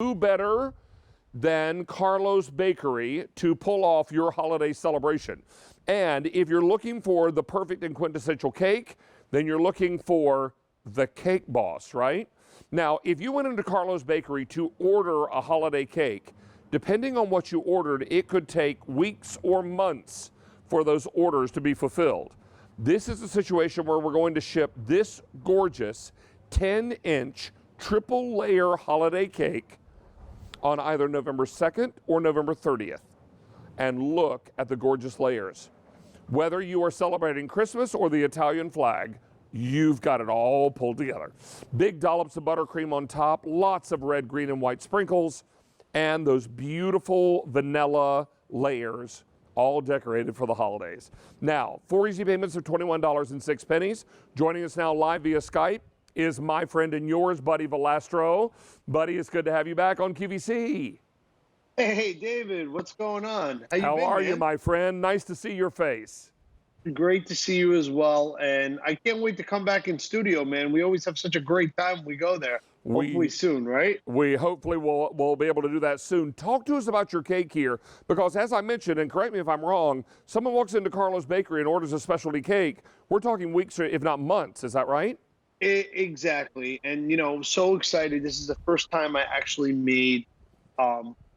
who better than Carlo's Bakery to pull off your holiday celebration? And if you're looking for the perfect and quintessential cake, then you're looking for the Cake Boss, right? Now, if you went into Carlo's Bakery to order a holiday cake, depending on what you ordered, it could take weeks or months for those orders to be fulfilled. This is a situation where we're going to ship this gorgeous 10-inch triple layer holiday cake on either November 2nd or November 30th. And look at the gorgeous layers. Whether you are celebrating Christmas or the Italian flag, you've got it all pulled together. Big dollops of buttercream on top, lots of red, green, and white sprinkles, and those beautiful vanilla layers, all decorated for the holidays. Now, 4 easy payments of $21.06. Joining us now live via Skype is my friend and yours, Buddy Valastro. Buddy, it's good to have you back on QVC. Hey, David, what's going on? How are you, my friend? Nice to see your face. Great to see you as well, and I can't wait to come back in studio, man. We always have such a great time when we go there. Hopefully soon, right? We hopefully will be able to do that soon. Talk to us about your cake here, because as I mentioned, and correct me if I'm wrong, someone walks into Carlo's Bakery and orders a specialty cake. We're talking weeks, if not months. Is that right? Exactly. And, you know, so excited. This is the first time I actually made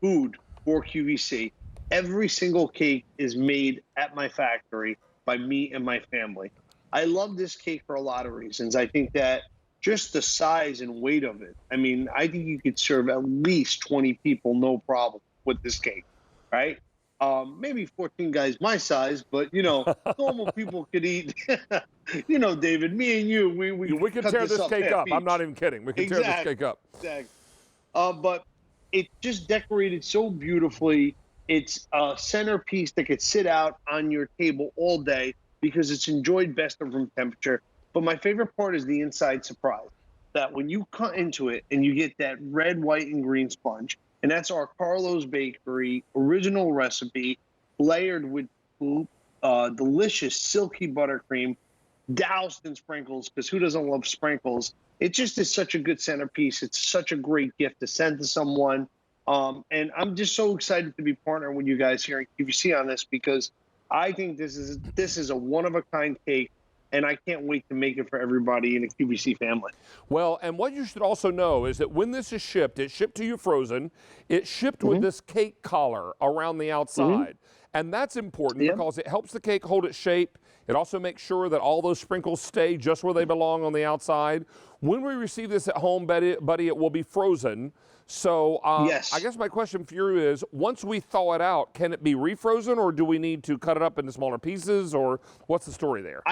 food for QVC. Every single cake is made at my factory by me and my family. I love this cake for a lot of reasons. I think that just the size and weight of it. I mean, I think you could serve at least 20 people, no problem, with this cake, right? Maybe 14 guys my size, but, you know, normal people could eat. You know, David, me and you, we can tear this cake up. I'm not even kidding. We can tear this cake up. Exactly. But it's just decorated so beautifully. It's a centerpiece that could sit out on your table all day because it's enjoyed best at room temperature. But my favorite part is the inside surprise, that when you cut into it and you get that red, white, and green sponge, and that's our Carlo's Bakery original recipe, layered with delicious silky buttercream, doused in sprinkles, because who doesn't love sprinkles? It just is such a good centerpiece. It's such a great gift to send to someone. And I'm just so excited to be partnering with you guys here at QVC on this, because I think this is a one-of-a-kind cake, and I can't wait to make it for everybody in the QVC family. Well, and what you should also know is that when this is shipped, it's shipped to you frozen. It's shipped with this cake collar around the outside. And that's important because it helps the cake hold its shape. It also makes sure that all those sprinkles stay just where they belong on the outside. When we receive this at home, Buddy, it will be frozen. So yes. I guess my question for you is, once we thaw it out, can it be refrozen, or do we need to cut it up into smaller pieces, or what's the story there?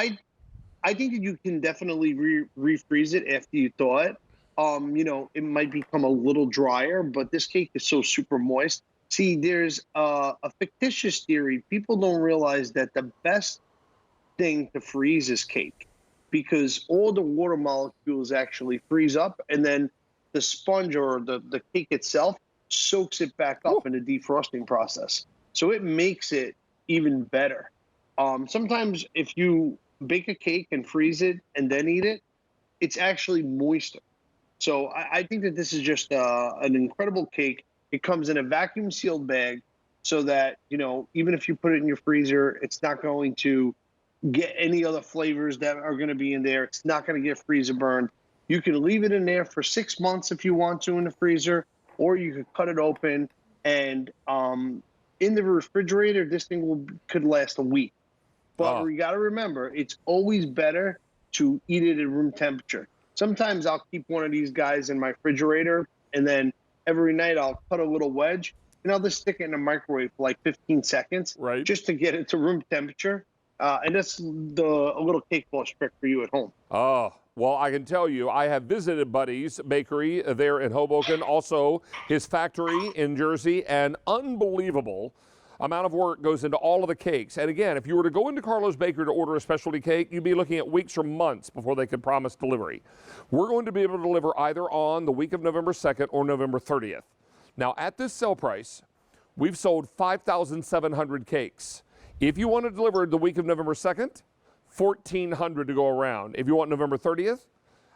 I think that you can definitely refreeze it after you thaw it. You know, it might become a little drier, but this cake is so super moist. See, there's a fictitious theory. People don't realize that the best thing to freeze is cake, because all the water molecules actually freeze up, and then the sponge or the cake itself soaks it back up in the defrosting process. So it makes it even better. Sometimes if you bake a cake and freeze it and then eat it, it's actually moister. So I think that this is just an incredible cake. It comes in a vacuum sealed bag so that, you know, even if you put it in your freezer, it's not going to get any other flavors that are going to be in there. It's not going to get freezer burned. You can leave it in there for 6 months if you want to in the freezer, or you could cut it open, and in the refrigerator, this thing could last a week. But you got to remember, it's always better to eat it at room temperature. Sometimes I'll keep one of these guys in my refrigerator, and then every night I'll cut a little wedge, and I'll just stick it in the microwave for like 15 seconds, just to get it to room temperature. And that's a little cake boss trick for you at home. Oh, well, I can tell you, I have visited Buddy's Bakery there in Hoboken, also his factory in Jersey, and unbelievable amount of work goes into all of the cakes. And again, if you were to go into Carlo's Bakery to order a specialty cake, you'd be looking at weeks or months before they could promise delivery. We're going to be able to deliver either on the week of November 2nd or November 30th. Now, at this sale price, we've sold 5,700 cakes. If you want to deliver the week of November 2nd, 1,400 to go around. If you want November 30th,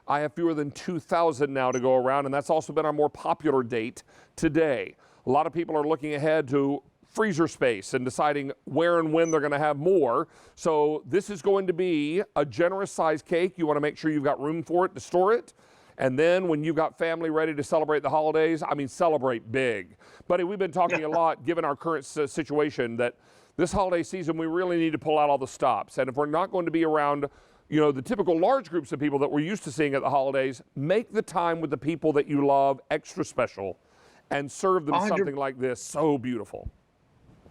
I have fewer than 2,000 now to go around, and that's also been our more popular date today. A lot of people are looking ahead to freezer space and deciding where and when they're going to have more. So this is going to be a generous size cake. You want to make sure you've got room for it to store it. And then when you've got family ready to celebrate the holidays, I mean, celebrate big. Buddy, we've been talking a lot, given our current situation, that this holiday season, we really need to pull out all the stops. And if we're not going to be around, you know, the typical large groups of people that we're used to seeing at the holidays, make the time with the people that you love extra special and serve them something like this so beautiful.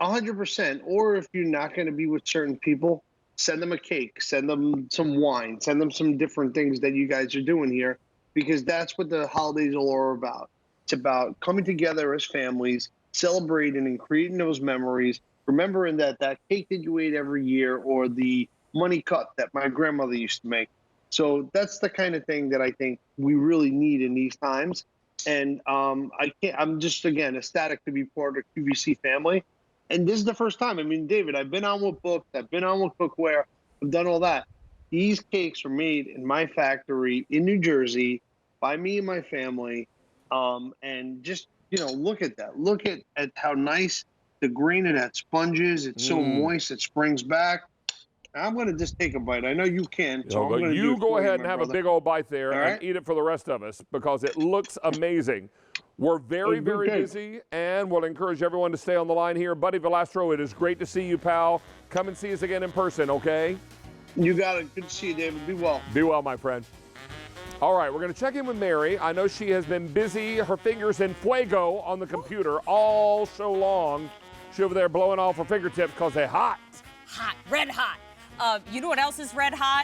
100%. Or if you're not going to be with certain people, send them a cake, send them some wine, send them some different things that you guys are doing here, because that's what the holidays are about. It's about coming together as families, celebrating and creating those memories, remembering that cake that you ate every year, or the money cut that my grandmother used to make. So that's the kind of thing that I think we really need in these times. And I'm just, again, ecstatic to be part of the QVC family. And this is the first time. I mean, David, I've been on with books, I've been on with cookware, I've done all that. These cakes are made in my factory in New Jersey by me and my family. And just, you know, look at that. Look at how nice the grain of that sponge is. It's so moist, it springs back. I'm going to just take a bite. I know you can. So you go ahead and have a big old bite there and eat it for the rest of us, because it looks amazing. We're very, very busy, and we'll encourage everyone to stay on the line here. Buddy Velastro, it is great to see you, pal. Come and see us again in person, okay? You got it. Good to see you, David. Be well. Be well, my friend. All right, we're going to check in with Mary. I know she has been busy, her fingers in fuego on the computer all show long. She's over there blowing off her fingertips because they're hot. Hot, red hot. You know what else is red hot?